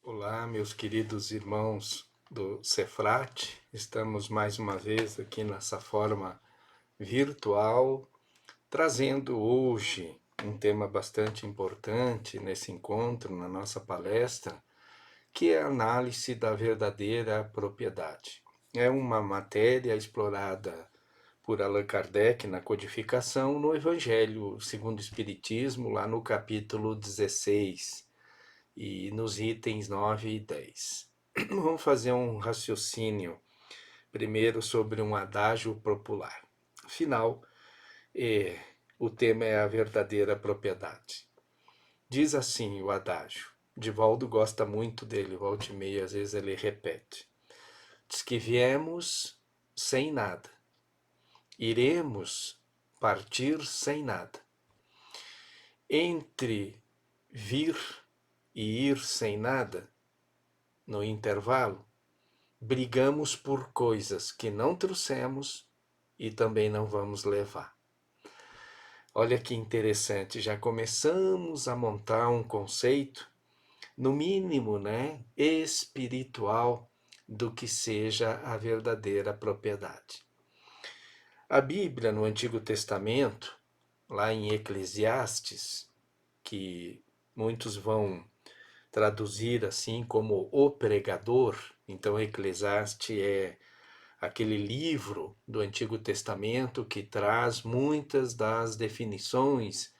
Olá, meus queridos irmãos do Cefrate. Estamos mais uma vez aqui nessa forma virtual, trazendo hoje um tema bastante importante nesse encontro, na nossa palestra, que é a análise da verdadeira propriedade. É uma matéria explorada por Allan Kardec na codificação no Evangelho segundo o Espiritismo, lá no capítulo 16, e nos itens 9 e 10. Vamos fazer um raciocínio primeiro sobre um adágio popular. Afinal, o tema é a verdadeira propriedade. Diz assim o adágio. Divaldo gosta muito dele, volta e meia, às vezes ele repete. Diz que viemos sem nada, iremos partir sem nada. Entre vir e ir sem nada, no intervalo, brigamos por coisas que não trouxemos e também não vamos levar. Olha que interessante, já começamos a montar um conceito, no mínimo, espiritual, do que seja a verdadeira propriedade. A Bíblia, no Antigo Testamento, lá em Eclesiastes, que muitos vão traduzir assim como o pregador, então Eclesiastes é aquele livro do Antigo Testamento que traz muitas das definições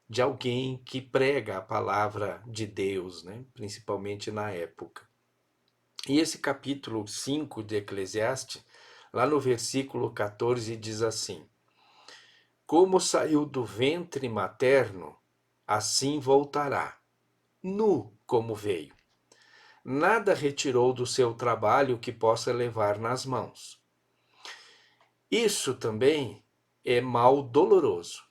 de alguém que prega a palavra de Deus, principalmente na época. E esse capítulo 5 de Eclesiastes, lá no versículo 14, diz assim: Como saiu do ventre materno, assim voltará, nu como veio. Nada retirou do seu trabalho que possa levar nas mãos. Isso também é mal doloroso.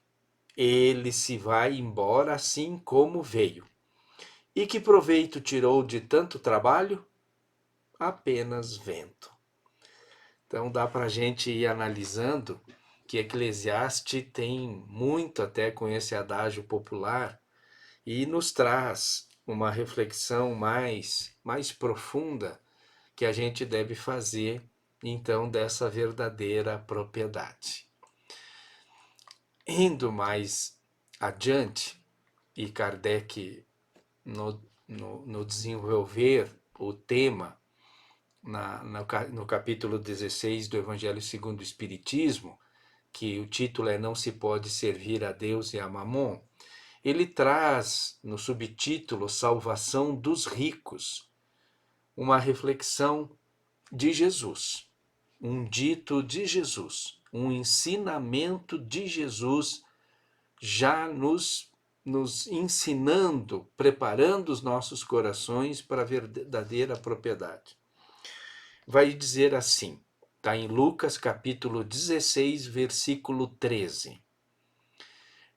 Ele se vai embora assim como veio. E que proveito tirou de tanto trabalho? Apenas vento. Então dá para a gente ir analisando que Eclesiastes tem muito até com esse adágio popular e nos traz uma reflexão mais profunda que a gente deve fazer, então, dessa verdadeira propriedade. Indo mais adiante, e Kardec, no desenvolver o tema, no capítulo 16 do Evangelho segundo o Espiritismo, que o título é Não se pode servir a Deus e a Mamon, ele traz no subtítulo Salvação dos Ricos uma reflexão de Jesus, um dito de Jesus, um ensinamento de Jesus já nos ensinando, preparando os nossos corações para a verdadeira propriedade. Vai dizer assim, está em Lucas capítulo 16, versículo 13.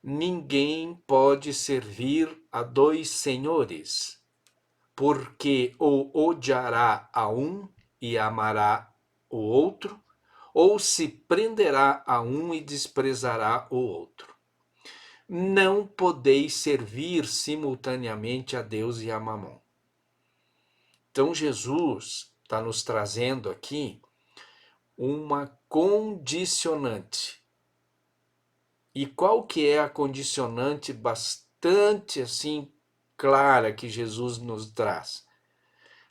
Ninguém pode servir a dois senhores, porque ou odiará a um e amará o outro, ou se prenderá a um e desprezará o outro. Não podeis servir simultaneamente a Deus e a Mamon. Então Jesus está nos trazendo aqui uma condicionante. E qual que é a condicionante bastante assim clara que Jesus nos traz?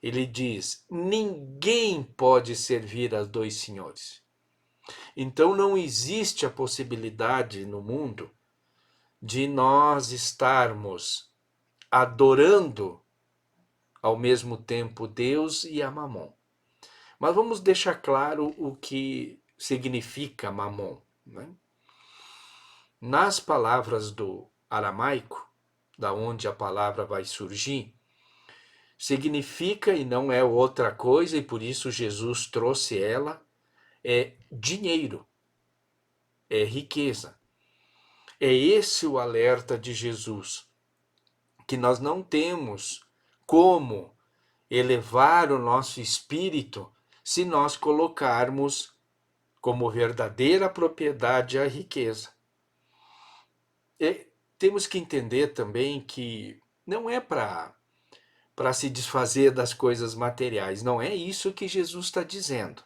Ele diz: ninguém pode servir a dois senhores. Então não existe a possibilidade no mundo de nós estarmos adorando ao mesmo tempo Deus e a Mamon. Mas vamos deixar claro o que significa Mamon. Nas palavras do aramaico, da onde a palavra vai surgir, significa, e não é outra coisa, e por isso Jesus trouxe ela, é dinheiro, é riqueza. É esse o alerta de Jesus, que nós não temos como elevar o nosso espírito se nós colocarmos como verdadeira propriedade a riqueza. E temos que entender também que não é para para se desfazer das coisas materiais. Não é isso que Jesus está dizendo.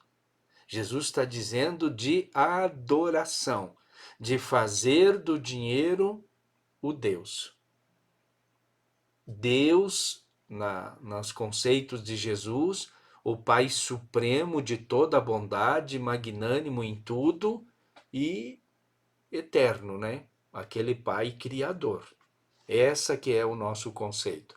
Jesus está dizendo de adoração, de fazer do dinheiro o Deus. Deus, nos conceitos de Jesus, o Pai Supremo de toda a bondade, magnânimo em tudo e eterno, né? Aquele Pai Criador. Essa que é o nosso conceito.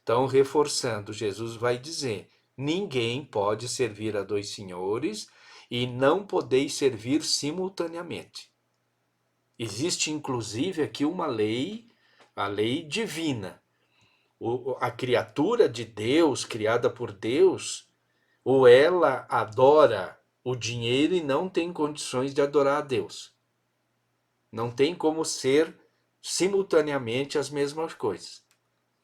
Então, reforçando, Jesus vai dizer: ninguém pode servir a dois senhores e não podeis servir simultaneamente. Existe, inclusive, aqui uma lei, a lei divina. A criatura de Deus, criada por Deus, ou ela adora o dinheiro e não tem condições de adorar a Deus. Não tem como ser simultaneamente as mesmas coisas.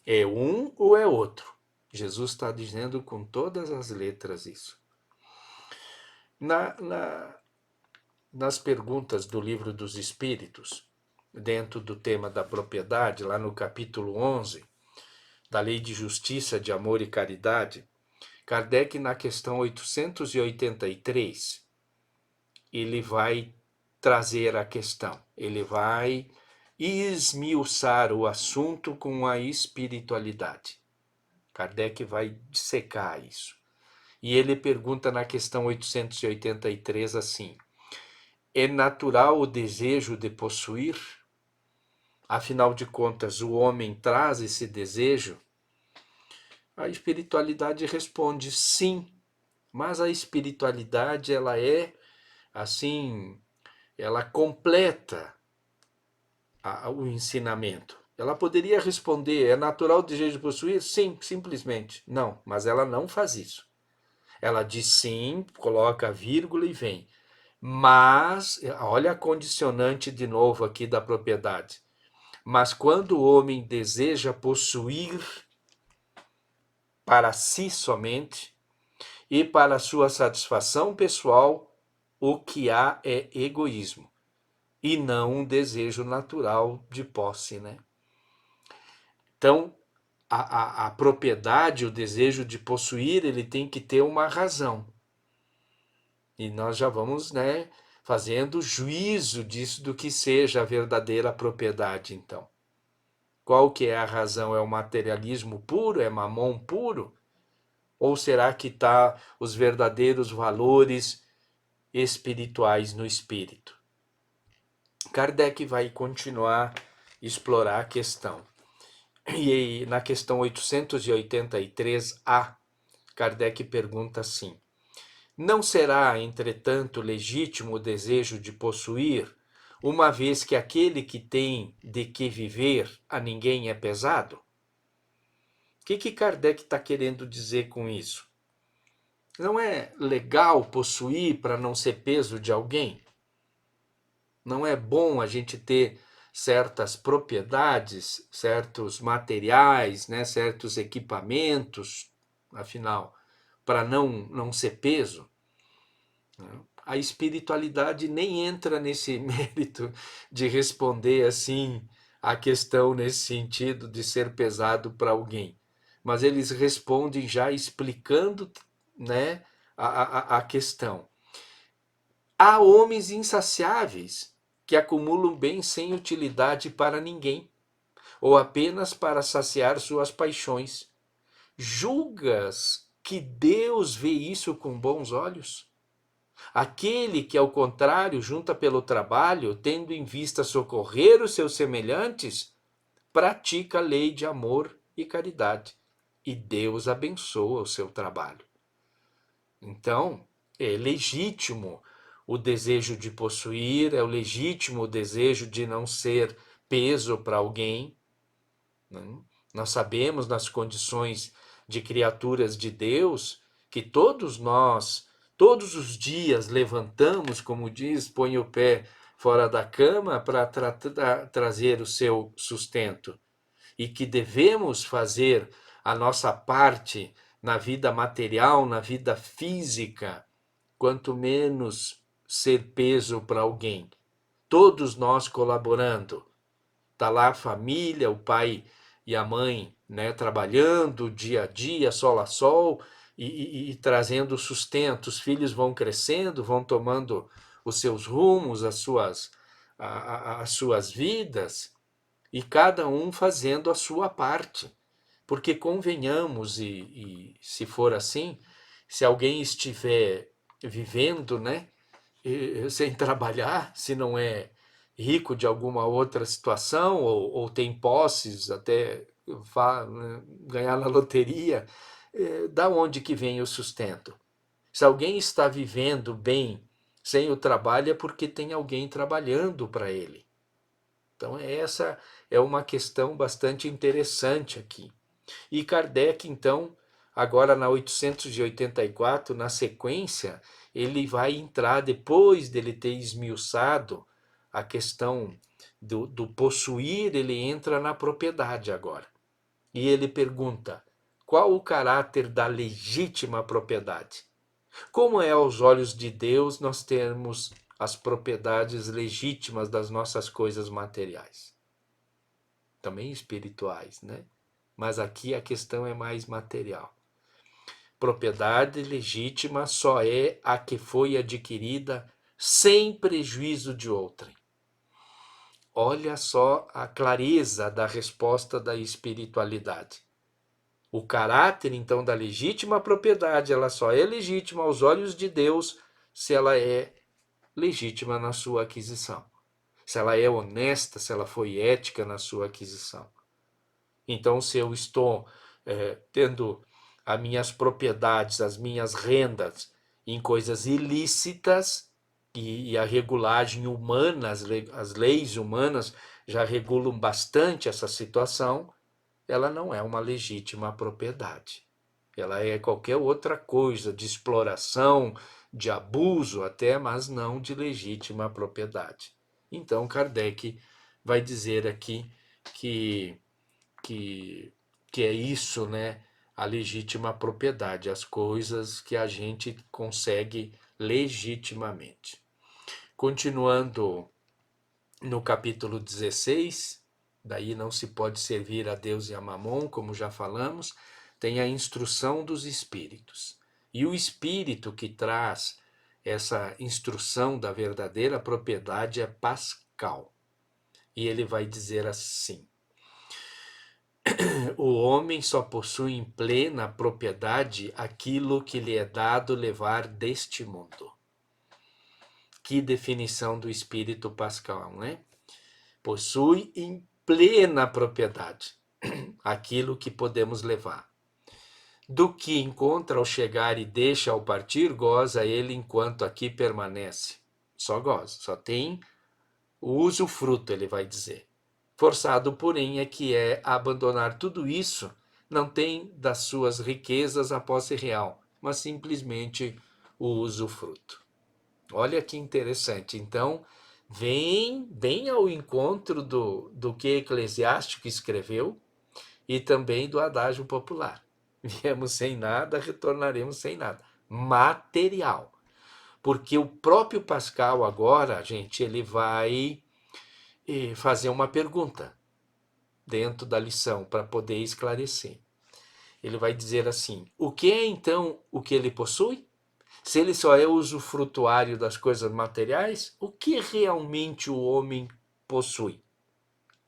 É um ou é outro. Jesus está dizendo com todas as letras isso. Nas perguntas do Livro dos Espíritos, dentro do tema da propriedade, lá no capítulo 11, da Lei de Justiça, de Amor e Caridade, Kardec, na questão 883, ele vai trazer a questão, ele vai esmiuçar o assunto com a espiritualidade. Kardec vai dissecar isso. E ele pergunta na questão 883 assim: é natural o desejo de possuir? Afinal de contas, o homem traz esse desejo? A espiritualidade responde sim, mas a espiritualidade ela é assim, ela completa o ensinamento. Ela poderia responder: é natural o desejo de possuir? Sim, simplesmente. Não, mas ela não faz isso. Ela diz sim, coloca a vírgula e vem. Mas, olha a condicionante de novo aqui da propriedade. Mas quando o homem deseja possuir para si somente e para sua satisfação pessoal, o que há é egoísmo e não um desejo natural de posse, né? Então, a propriedade, o desejo de possuir, ele tem que ter uma razão. E nós já vamos, né, fazendo juízo disso, do que seja a verdadeira propriedade, então. Qual que é a razão? É o materialismo puro? É mamon puro? Ou será que está os verdadeiros valores espirituais no espírito? Kardec vai continuar a explorar a questão. E na questão 883A, Kardec pergunta assim: não será, entretanto, legítimo o desejo de possuir, uma vez que aquele que tem de que viver a ninguém é pesado? O que Kardec está querendo dizer com isso? Não é legal possuir para não ser peso de alguém? Não é bom a gente ter certas propriedades, certos materiais, né, certos equipamentos, afinal, para não ser peso? A espiritualidade nem entra nesse mérito de responder assim a questão nesse sentido de ser pesado para alguém. Mas eles respondem já explicando, né, a questão. Há homens insaciáveis que acumulam bens sem utilidade para ninguém, ou apenas para saciar suas paixões. Julgas que Deus vê isso com bons olhos? Aquele que, ao contrário, junta pelo trabalho, tendo em vista socorrer os seus semelhantes, pratica a lei de amor e caridade, e Deus abençoa o seu trabalho. Então, é legítimo o desejo de possuir, é o legítimo o desejo de não ser peso para alguém, né? Nós sabemos, nas condições de criaturas de Deus, que todos nós, todos os dias levantamos, como diz, põe o pé fora da cama para trazer o seu sustento. E que devemos fazer a nossa parte na vida material, na vida física, quanto menos ser peso para alguém. Todos nós colaborando. Está lá a família, o pai e a mãe, né, trabalhando dia a dia, sol a sol, e trazendo sustento. Os filhos vão crescendo, vão tomando os seus rumos, as suas vidas, e cada um fazendo a sua parte. Porque convenhamos, se for assim, se alguém estiver vivendo, né, sem trabalhar, se não é rico de alguma outra situação, ou tem posses, até ganhar na loteria, da onde que vem o sustento? Se alguém está vivendo bem sem o trabalho, é porque tem alguém trabalhando para ele. Então, essa é uma questão bastante interessante aqui. E Kardec, então, agora na 884, na sequência, ele vai entrar, depois dele ter esmiuçado a questão do possuir, ele entra na propriedade agora. E ele pergunta: qual o caráter da legítima propriedade? Como é aos olhos de Deus nós termos as propriedades legítimas das nossas coisas materiais? Também espirituais, né? Mas aqui a questão é mais material. Propriedade legítima só é a que foi adquirida sem prejuízo de outrem. Olha só a clareza da resposta da espiritualidade. O caráter, então, da legítima propriedade, ela só é legítima aos olhos de Deus se ela é legítima na sua aquisição. Se ela é honesta, se ela foi ética na sua aquisição. Então, se eu estou tendo as minhas propriedades, as minhas rendas em coisas ilícitas, e a regulagem humana, as leis humanas já regulam bastante essa situação, ela não é uma legítima propriedade. Ela é qualquer outra coisa, de exploração, de abuso até, mas não de legítima propriedade. Então, Kardec vai dizer aqui que que é isso, né? A legítima propriedade, as coisas que a gente consegue legitimamente. Continuando no capítulo 16, daí não se pode servir a Deus e a Mamon, como já falamos, tem a instrução dos espíritos. E o espírito que traz essa instrução da verdadeira propriedade é Pascal. E ele vai dizer assim: o homem só possui em plena propriedade aquilo que lhe é dado levar deste mundo. Que definição do espírito Pascal, né? Possui em plena propriedade aquilo que podemos levar. Do que encontra ao chegar e deixa ao partir, goza ele enquanto aqui permanece. Só goza, só tem o usufruto, ele vai dizer. Forçado, porém, é que é abandonar tudo isso, não tem das suas riquezas a posse real, mas simplesmente o usufruto. Olha que interessante. Então, vem bem ao encontro do que Eclesiástico escreveu e também do adágio popular. Viemos sem nada, retornaremos sem nada. Material. Porque o próprio Pascal agora, gente, ele vai fazer uma pergunta dentro da lição para poder esclarecer. Ele vai dizer assim: o que é então o que ele possui? Se ele só é usufrutuário das coisas materiais, o que realmente o homem possui?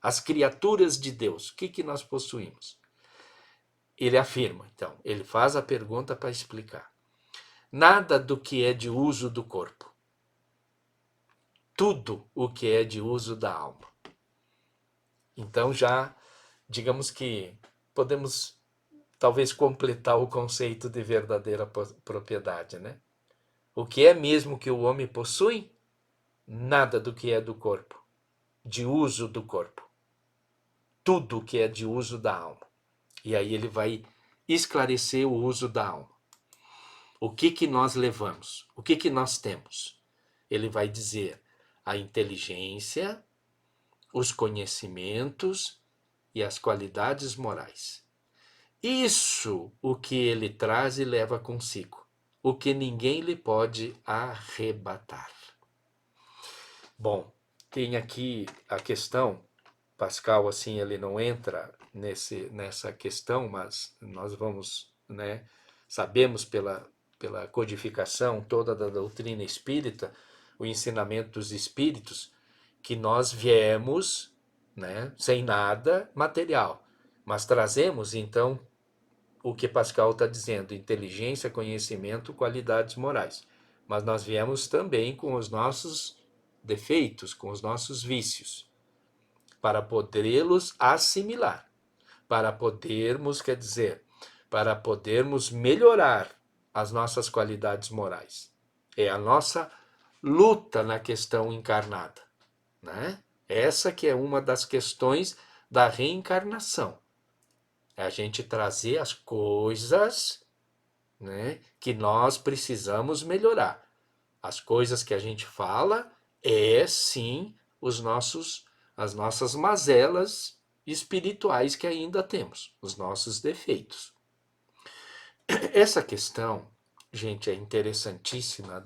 As criaturas de Deus, o que nós possuímos? Ele afirma, então, ele faz a pergunta para explicar. Nada do que é de uso do corpo. Tudo o que é de uso da alma. Então já, digamos que podemos talvez completar o conceito de verdadeira propriedade, né? O que é mesmo que o homem possui? Nada do que é do corpo, de uso do corpo. Tudo que é de uso da alma. E aí ele vai esclarecer o uso da alma. O que nós levamos? O que nós temos? Ele vai dizer a inteligência, os conhecimentos e as qualidades morais. Isso o que ele traz e leva consigo, o que ninguém lhe pode arrebatar. Bom, tem aqui a questão, Pascal assim ele não entra nessa questão, mas nós vamos, né, sabemos pela codificação toda da doutrina espírita, o ensinamento dos espíritos, que nós viemos, né, sem nada material, mas trazemos então o que Pascal está dizendo: inteligência, conhecimento, qualidades morais. Mas nós viemos também com os nossos defeitos, com os nossos vícios, para poderlos assimilar, para podermos, quer dizer, para podermos melhorar as nossas qualidades morais. É a nossa luta na questão encarnada, né? Essa que é uma das questões da reencarnação. É a gente trazer as coisas, né, que nós precisamos melhorar. As coisas que a gente fala sim as nossas mazelas espirituais que ainda temos, os nossos defeitos. Essa questão, gente, é interessantíssima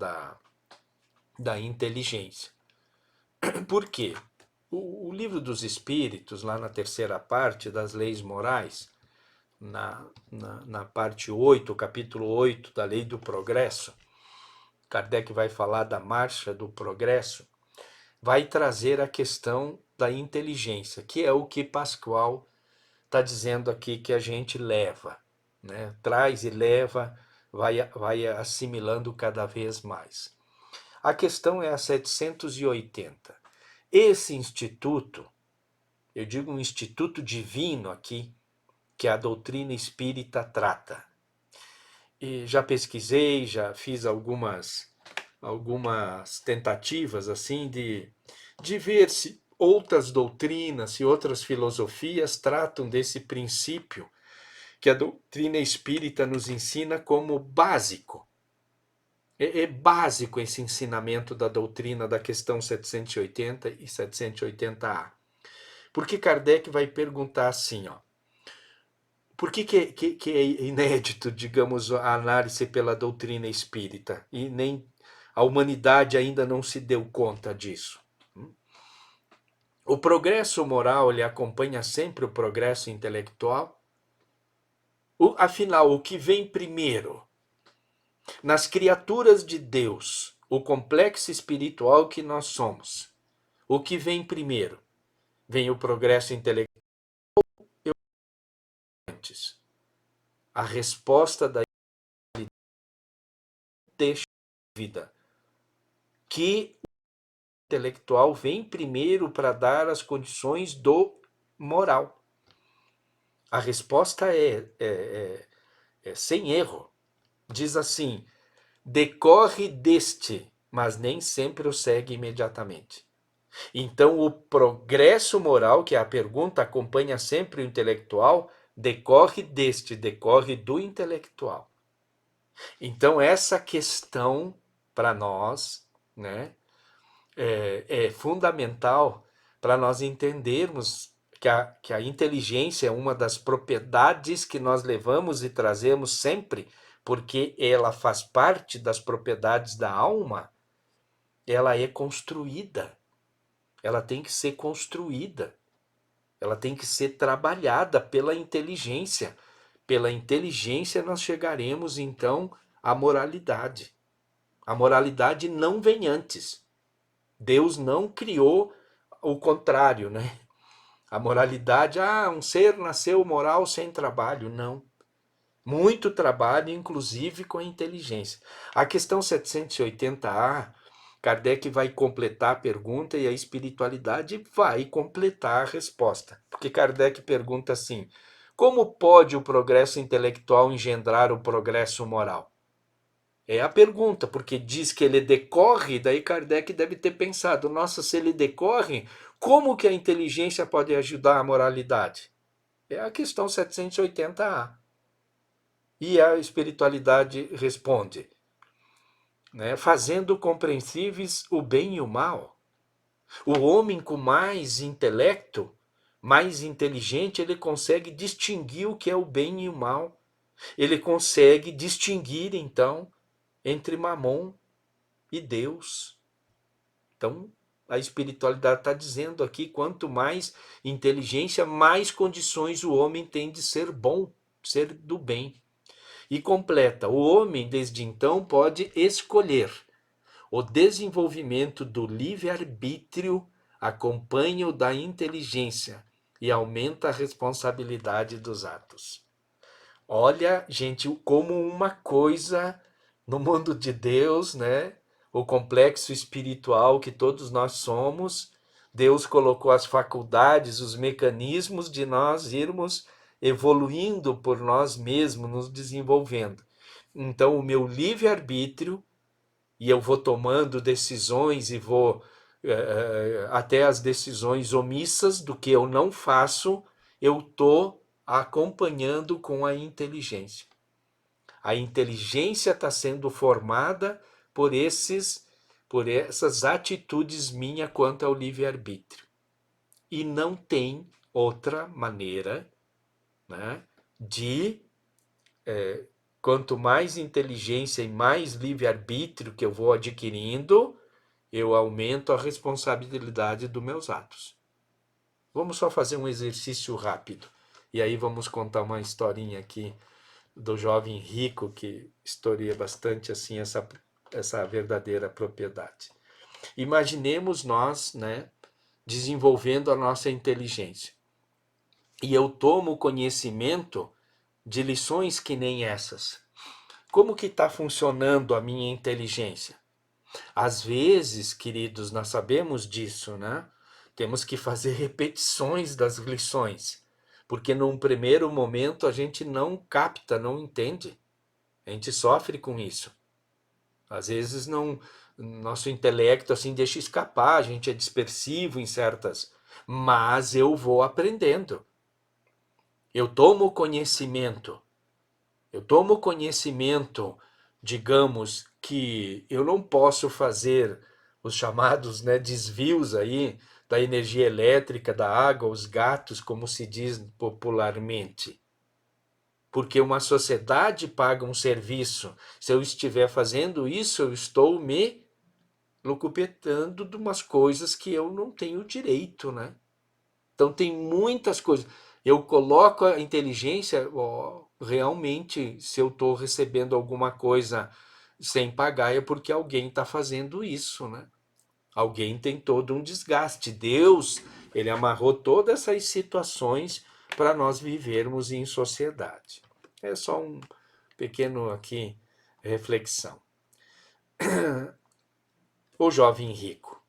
da inteligência. Por quê? O livro dos Espíritos, lá na terceira parte das leis morais, na parte 8, capítulo 8 da lei do progresso, Kardec vai falar da marcha do progresso, vai trazer a questão da inteligência, que é o que Pascoal está dizendo aqui que a gente leva, né? Traz e leva, vai assimilando cada vez mais. A questão é a 780. Esse instituto, eu digo um instituto divino aqui, que a doutrina espírita trata. E já pesquisei, já fiz algumas tentativas assim de ver se outras doutrinas, se outras filosofias tratam desse princípio que a doutrina espírita nos ensina como básico. É básico esse ensinamento da doutrina da questão 780 e 780A. Porque Kardec vai perguntar assim, ó, por que é inédito, digamos, a análise pela doutrina espírita? E nem a humanidade ainda não se deu conta disso. O progresso moral, ele acompanha sempre o progresso intelectual? Afinal, o que vem primeiro? Nas criaturas de Deus, o complexo espiritual que nós somos, o que vem primeiro? Vem o progresso intelectual ou antes? A resposta da deixa vida que o intelectual vem primeiro para dar as condições do moral. A resposta é sem erro. Diz assim: decorre deste, mas nem sempre o segue imediatamente. Então, o progresso moral, que é a pergunta acompanha sempre o intelectual, decorre deste, decorre do intelectual. Então, essa questão para nós, né, é fundamental para nós entendermos que a inteligência é uma das propriedades que nós levamos e trazemos sempre, porque ela faz parte das propriedades da alma. Ela é construída, ela tem que ser construída, ela tem que ser trabalhada pela inteligência. Pela inteligência nós chegaremos então à moralidade. A moralidade não vem antes. Deus não criou o contrário, né? A moralidade, um ser nasceu moral sem trabalho. Não. Muito trabalho, inclusive com a inteligência. A questão 780A, Kardec vai completar a pergunta e a espiritualidade vai completar a resposta. Porque Kardec pergunta assim: como pode o progresso intelectual engendrar o progresso moral? É a pergunta, porque diz que ele decorre, daí Kardec deve ter pensado: nossa, se ele decorre, como que a inteligência pode ajudar a moralidade? É a questão 780A. E a espiritualidade responde, né, fazendo compreensíveis o bem e o mal. O homem com mais intelecto, mais inteligente, ele consegue distinguir o que é o bem e o mal. Ele consegue distinguir, então, entre Mamon e Deus. Então, A espiritualidade está dizendo aqui, quanto mais inteligência, mais condições o homem tem de ser bom, ser do bem. E completa, o homem desde então pode escolher. O desenvolvimento do livre-arbítrio acompanha o da inteligência e aumenta a responsabilidade dos atos. Olha, gente, como uma coisa no mundo de Deus, né? O complexo espiritual que todos nós somos, Deus colocou as faculdades, os mecanismos de nós irmos evoluindo por nós mesmos, nos desenvolvendo. Então, o meu livre-arbítrio, e eu vou tomando decisões e vou até as decisões omissas do que eu não faço, eu estou acompanhando com a inteligência. A inteligência está sendo formada por essas atitudes minhas quanto ao livre-arbítrio. E não tem outra maneira, né, de quanto mais inteligência e mais livre-arbítrio que eu vou adquirindo, eu aumento a responsabilidade dos meus atos. Vamos só fazer um exercício rápido. E aí vamos contar uma historinha aqui do jovem rico que historia bastante assim essa verdadeira propriedade. Imaginemos nós, né, desenvolvendo a nossa inteligência. E eu tomo conhecimento de lições que nem essas. Como que está funcionando a minha inteligência? Às vezes, queridos, nós sabemos disso, né? Temos que fazer repetições das lições, porque num primeiro momento a gente não capta, não entende. A gente sofre com isso. Às vezes não, nosso intelecto assim deixa escapar, a gente é dispersivo em certas, mas eu vou aprendendo. Eu tomo conhecimento. Digamos que eu não posso fazer os chamados, né, desvios aí da energia elétrica, da água, os gatos, como se diz popularmente. Porque uma sociedade paga um serviço. Se eu estiver fazendo isso, eu estou me locupetando de umas coisas que eu não tenho direito, né? Então tem muitas coisas. Eu coloco a inteligência, realmente, se eu estou recebendo alguma coisa sem pagar, é porque alguém está fazendo isso, né? Alguém tem todo um desgaste. Deus, ele amarrou todas essas situações para nós vivermos em sociedade. É só um pequeno aqui reflexão. O jovem rico.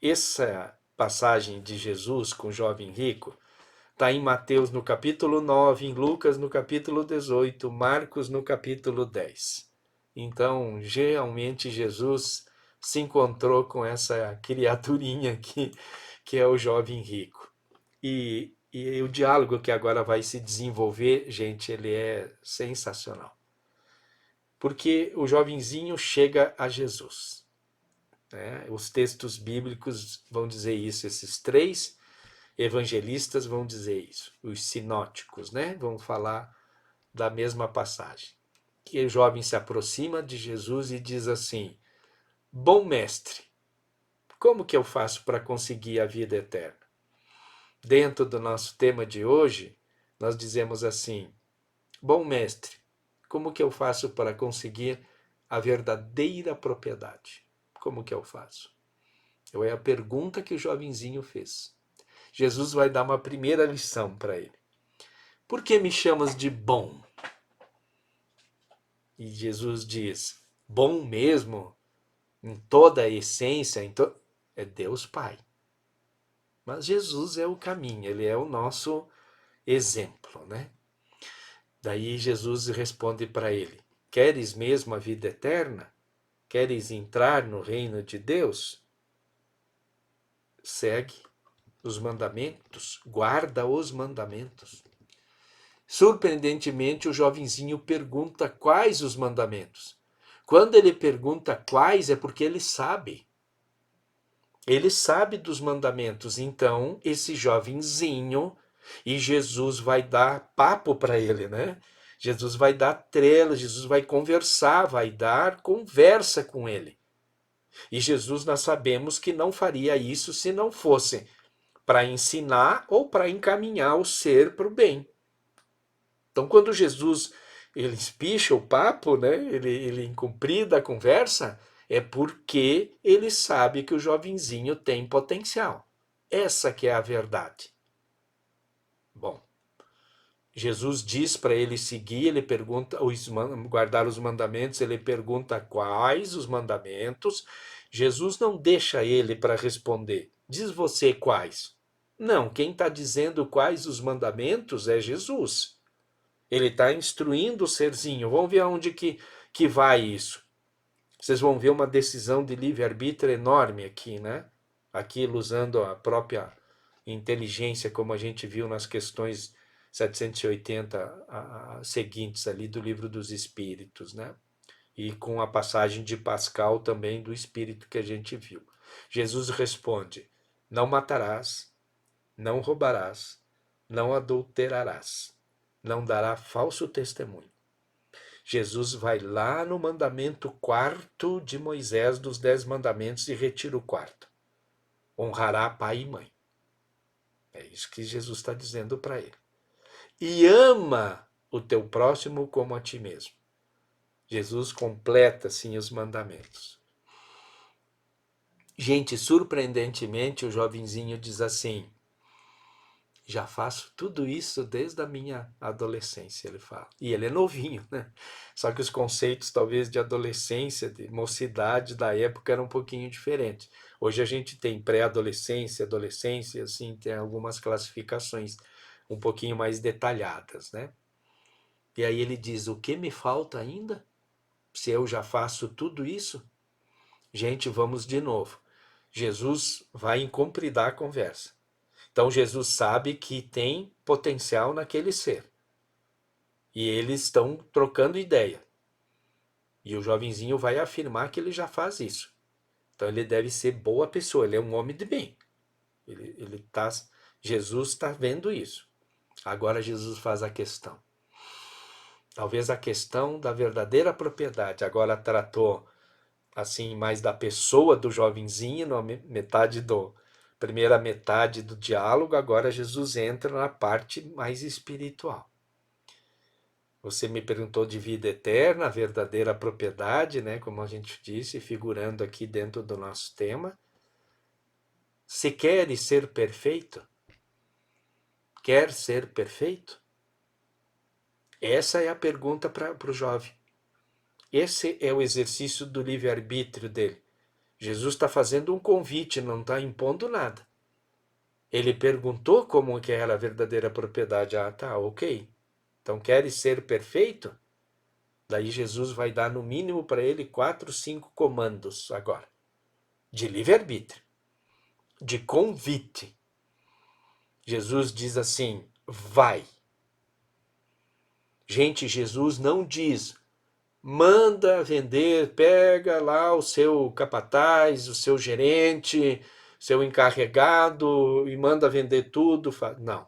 Essa passagem de Jesus com o jovem rico está em Mateus no capítulo 9, em Lucas no capítulo 18, Marcos no capítulo 10. Então, realmente Jesus se encontrou com essa criaturinha aqui, que é o jovem rico. E o diálogo que agora vai se desenvolver, gente, ele é sensacional. Porque o jovenzinho chega a Jesus. Né? Os textos bíblicos vão dizer isso, esses três evangelistas vão dizer isso, os sinóticos, né? Vão falar da mesma passagem. Que o jovem se aproxima de Jesus e diz assim: bom mestre, como que eu faço para conseguir a vida eterna? Dentro do nosso tema de hoje, nós dizemos assim: bom mestre, como que eu faço para conseguir a verdadeira propriedade? Como que eu faço? É a pergunta que o jovenzinho fez. Jesus vai dar uma primeira lição para ele. Por que me chamas de bom? E Jesus diz: bom mesmo, em toda a essência, é Deus Pai. Mas Jesus é o caminho, ele é o nosso exemplo, né? Daí Jesus responde para ele: queres mesmo a vida eterna? Queres entrar no reino de Deus? Segue os mandamentos, guarda os mandamentos. Surpreendentemente, o jovenzinho pergunta quais os mandamentos. Quando ele pergunta quais, é porque ele sabe. Ele sabe dos mandamentos. Então, esse jovenzinho, e Jesus vai dar papo para ele, né? Jesus vai dar trela, Jesus vai conversar, vai dar conversa com ele. E Jesus, nós sabemos que não faria isso se não fosse para ensinar ou para encaminhar o ser para o bem. Então, quando Jesus ele espicha o papo, né, ele incumprida a conversa, é porque ele sabe que o jovenzinho tem potencial. Essa que é a verdade. Bom, Jesus diz para ele seguir, ele pergunta, guardar os mandamentos, ele pergunta quais os mandamentos. Jesus não deixa ele para responder. Diz você quais? Não, quem está dizendo quais os mandamentos é Jesus. Ele está instruindo o serzinho. Vamos ver aonde que vai isso. Vocês vão ver uma decisão de livre-arbítrio enorme aqui, né? Aquilo usando a própria inteligência, como a gente viu nas questões 780 seguintes ali do Livro dos Espíritos, né? E com a passagem de Pascal também do Espírito que a gente viu. Jesus responde: não matarás, não roubarás, não adulterarás, não dará falso testemunho. Jesus vai lá no mandamento 4º de Moisés dos 10 mandamentos e retira o 4º. Honrará pai e mãe. É isso que Jesus está dizendo para ele. E ama o teu próximo como a ti mesmo. Jesus completa, assim, os mandamentos. Gente, surpreendentemente, o jovenzinho diz assim: já faço tudo isso desde a minha adolescência, ele fala. E ele é novinho, né? Só que os conceitos, talvez, de adolescência, de mocidade da época eram um pouquinho diferentes. Hoje a gente tem pré-adolescência, adolescência, assim, tem algumas classificações um pouquinho mais detalhadas, né? E aí ele diz: o que me falta ainda? Se eu já faço tudo isso? Gente, vamos de novo. Jesus vai incumpridar a conversa. Então Jesus sabe que tem potencial naquele ser. E eles estão trocando ideia. E o jovenzinho vai afirmar que ele já faz isso. Então ele deve ser boa pessoa, ele é um homem de bem. Jesus está vendo isso. Agora Jesus faz a questão. Talvez a questão da verdadeira propriedade. Agora tratou assim mais da pessoa do jovenzinho, na primeira metade do diálogo. Agora Jesus entra na parte mais espiritual. Você me perguntou de vida eterna, a verdadeira propriedade, né? Como a gente disse, figurando aqui dentro do nosso tema. Se queres ser perfeito? Quer ser perfeito? Essa é a pergunta para o jovem. Esse é o exercício do livre-arbítrio dele. Jesus está fazendo um convite, não está impondo nada. Ele perguntou como que era a verdadeira propriedade. Ah, tá, ok. Então, queres ser perfeito? Daí Jesus vai dar no mínimo para ele 4, 5 comandos agora. De livre-arbítrio. De convite. Jesus diz assim, vai. Gente, Jesus não diz, manda vender, pega lá o seu capataz, o seu gerente, seu encarregado e manda vender tudo. Não.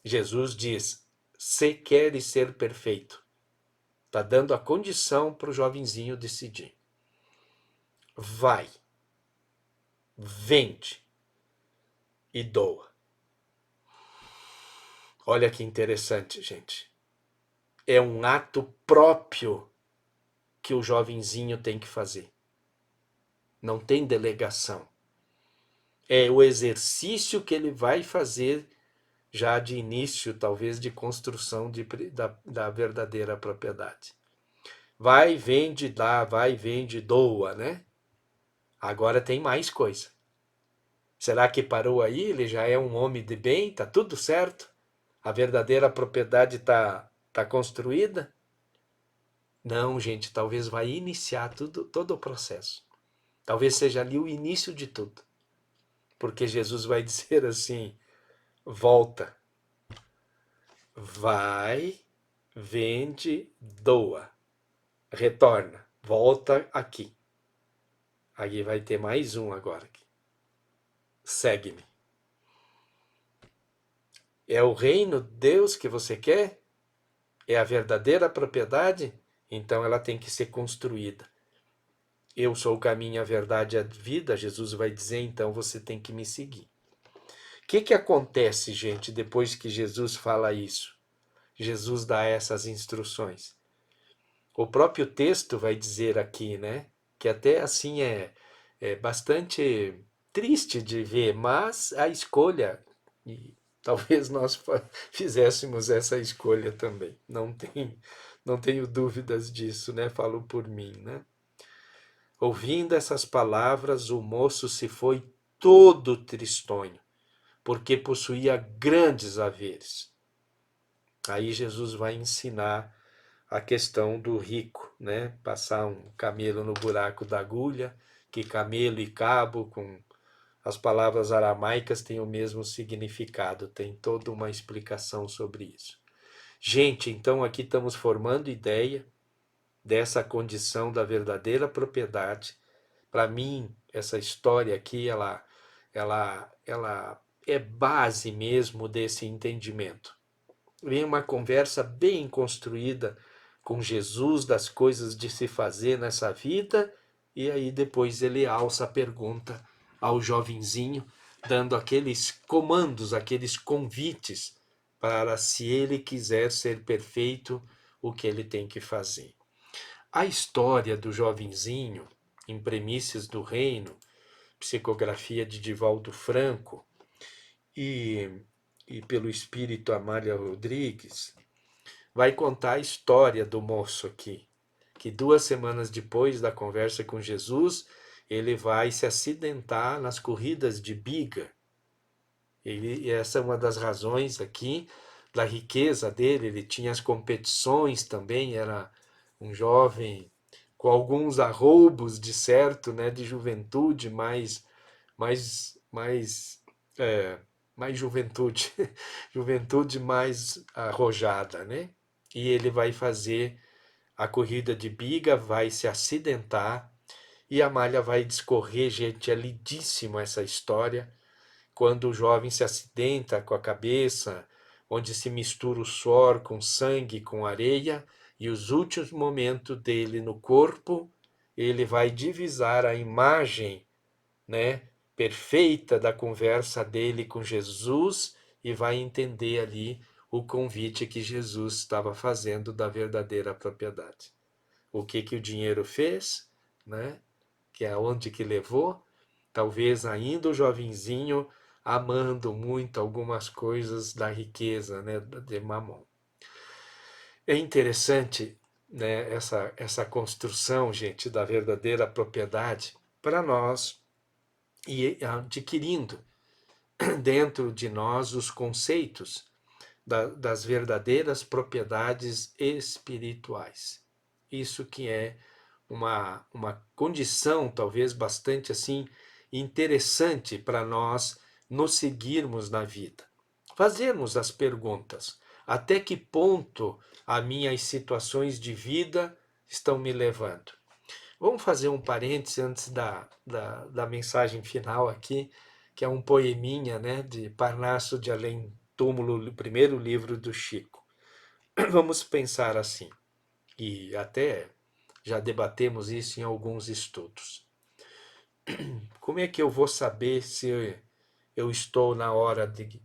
Jesus diz, se queres ser perfeito. Está dando a condição para o jovenzinho decidir. Vai, vende e doa. Olha que interessante, gente. É um ato próprio que o jovenzinho tem que fazer. Não tem delegação. É o exercício que ele vai fazer já de início, talvez, de construção da verdadeira propriedade. Vai, vende, dá, vai, vende, doa, né? Agora tem mais coisa. Será que parou aí? Ele já é um homem de bem? Tá tudo certo? A verdadeira propriedade tá construída? Não, gente, talvez vai iniciar todo o processo. Talvez seja ali o início de tudo. Porque Jesus vai dizer assim, volta, vai, vende, doa, retorna, volta aqui. Aí vai ter mais um agora. Segue-me. É o reino de Deus que você quer? É a verdadeira propriedade? Então ela tem que ser construída. eu sou o caminho, a verdade e a vida, Jesus vai dizer, então você tem que me seguir. O que acontece, gente, depois que Jesus fala isso? Jesus dá essas instruções. O próprio texto vai dizer aqui, né? Que até assim é bastante triste de ver, mas a escolha, e talvez nós fizéssemos essa escolha também. Não tenho dúvidas disso, né? Falo por mim, né? Ouvindo essas palavras, o moço se foi todo tristonho, porque possuía grandes haveres. Aí Jesus vai ensinar a questão do rico, né? Passar um camelo no buraco da agulha, que camelo e cabo, com as palavras aramaicas, têm o mesmo significado, tem toda uma explicação sobre isso. Gente, então aqui estamos formando ideia dessa condição da verdadeira propriedade. Para mim, essa história aqui, ela é base mesmo desse entendimento. Vem uma conversa bem construída com Jesus das coisas de se fazer nessa vida, e aí depois ele alça a pergunta ao jovenzinho, dando aqueles comandos, aqueles convites para, se ele quiser ser perfeito, o que ele tem que fazer. A história do jovenzinho, em Premissas do Reino, psicografia de Divaldo Franco e pelo espírito Amália Rodrigues, vai contar a história do moço aqui, que 2 semanas depois da conversa com Jesus, ele vai se acidentar nas corridas de biga. E essa é uma das razões aqui da riqueza dele. Ele tinha as competições também, era um jovem com alguns arroubos de certo, né, de juventude, mais, é, mais juventude, juventude mais arrojada, né? E ele vai fazer a corrida de biga, vai se acidentar, e a Amália vai discorrer, gente, é lindíssima essa história, quando o jovem se acidenta com a cabeça, onde se mistura o suor com sangue, com areia, e os últimos momentos dele no corpo, ele vai divisar a imagem, né, perfeita da conversa dele com Jesus e vai entender ali o convite que Jesus estava fazendo da verdadeira propriedade. O que o dinheiro fez, né? Que é onde que levou? Talvez ainda o jovenzinho amando muito algumas coisas da riqueza, né, de Mamon. É interessante, né, essa construção, gente, da verdadeira propriedade para nós e adquirindo dentro de nós os conceitos das verdadeiras propriedades espirituais. Isso que é uma condição talvez bastante assim interessante para nós nos seguirmos na vida. Fazermos as perguntas: até que ponto as minhas situações de vida estão me levando? Vamos fazer um parêntese antes da mensagem final aqui, que é um poeminha, né, de Parnaso de Além Túmulo, o primeiro livro do Chico. Vamos pensar assim, e até já debatemos isso em alguns estudos. Como é que eu vou saber se eu estou na hora de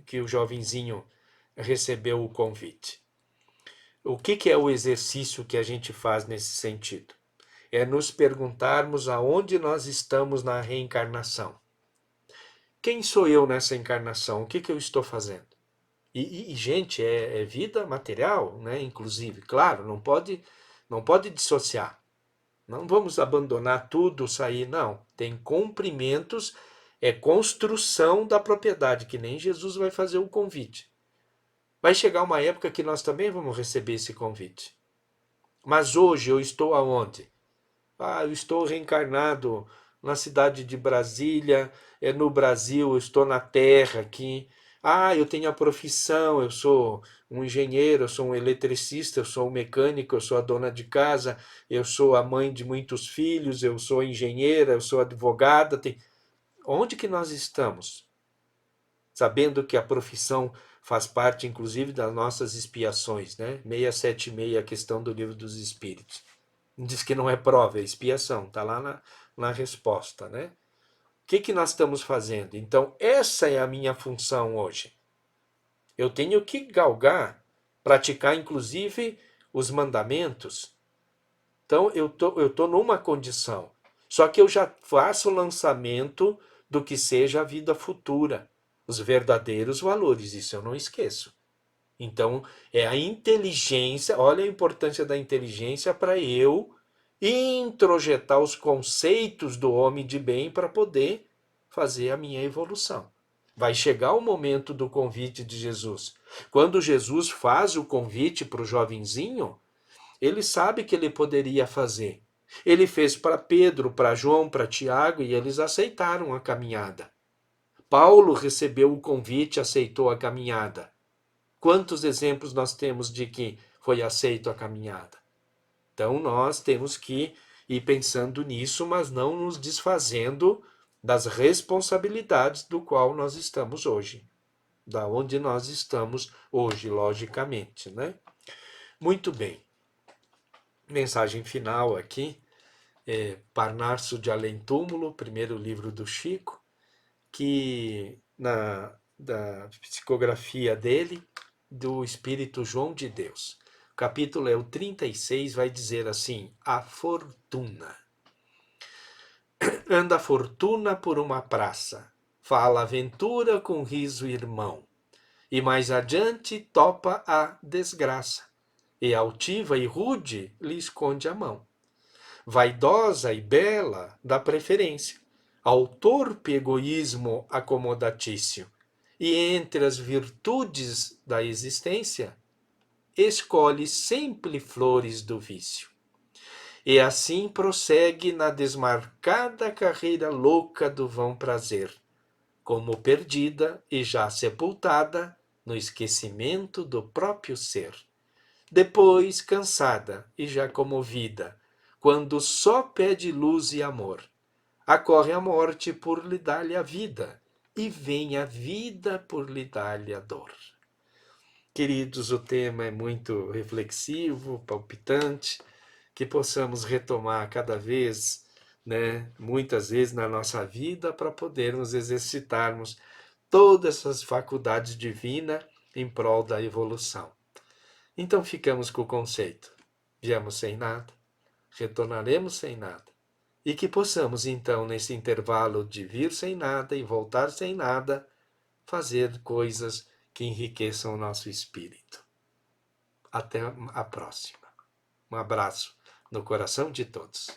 que o jovenzinho recebeu o convite? O que é o exercício que a gente faz nesse sentido? É nos perguntarmos aonde nós estamos na reencarnação. Quem sou eu nessa encarnação? O que eu estou fazendo? Gente, é vida material, né? Inclusive, claro, não pode dissociar. Não vamos abandonar tudo, sair, não. Tem cumprimentos, é construção da propriedade, que nem Jesus vai fazer o convite. Vai chegar uma época que nós também vamos receber esse convite. Mas hoje eu estou aonde? Eu estou reencarnado na cidade de Brasília, no Brasil, eu estou na Terra aqui. Eu tenho a profissão, eu sou um engenheiro, eu sou um eletricista, eu sou um mecânico, eu sou a dona de casa, eu sou a mãe de muitos filhos, eu sou engenheira, eu sou advogada. Onde que nós estamos? Sabendo que a profissão faz parte, inclusive, das nossas expiações, né? 676, a questão do Livro dos Espíritos. Diz que não é prova, é expiação. Está lá na resposta, né? O que nós estamos fazendo? Então, essa é a minha função hoje. Eu tenho que galgar, praticar inclusive os mandamentos. Então, eu tô numa condição. Só que eu já faço o lançamento do que seja a vida futura, os verdadeiros valores, isso eu não esqueço. Então, é a inteligência, olha a importância da inteligência para eu introjetar os conceitos do homem de bem para poder fazer a minha evolução. Vai chegar o momento do convite de Jesus. Quando Jesus faz o convite para o jovenzinho, ele sabe que ele poderia fazer. Ele fez para Pedro, para João, para Tiago e eles aceitaram a caminhada. Paulo recebeu o convite, aceitou a caminhada. Quantos exemplos nós temos de que foi aceito a caminhada? Então nós temos que ir pensando nisso, mas não nos desfazendo das responsabilidades do qual nós estamos hoje, da onde nós estamos hoje, logicamente, né? Muito bem. Mensagem final aqui, Parnaso de Além Túmulo, primeiro livro do Chico, que da psicografia dele, do Espírito João de Deus. O capítulo é o 36, vai dizer assim: a fortuna. Anda a fortuna por uma praça, fala aventura com riso irmão, e mais adiante topa a desgraça, e altiva e rude lhe esconde a mão. Vaidosa e bela dá preferência ao torpe egoísmo acomodatício, e entre as virtudes da existência escolhe sempre flores do vício. E assim prossegue na desmarcada carreira louca do vão prazer, como perdida e já sepultada no esquecimento do próprio ser. Depois, cansada e já comovida, quando só pede luz e amor, acorre a morte por lhe dar-lhe a vida, e vem a vida por lhe dar-lhe a dor. Queridos, o tema é muito reflexivo, palpitante, que possamos retomar cada vez, né, muitas vezes na nossa vida, para podermos exercitarmos todas essas faculdades divinas em prol da evolução. Então ficamos com o conceito: viemos sem nada, retornaremos sem nada. E que possamos, então, nesse intervalo de vir sem nada e voltar sem nada, fazer coisas que enriqueçam o nosso espírito. Até a próxima. Um abraço no coração de todos.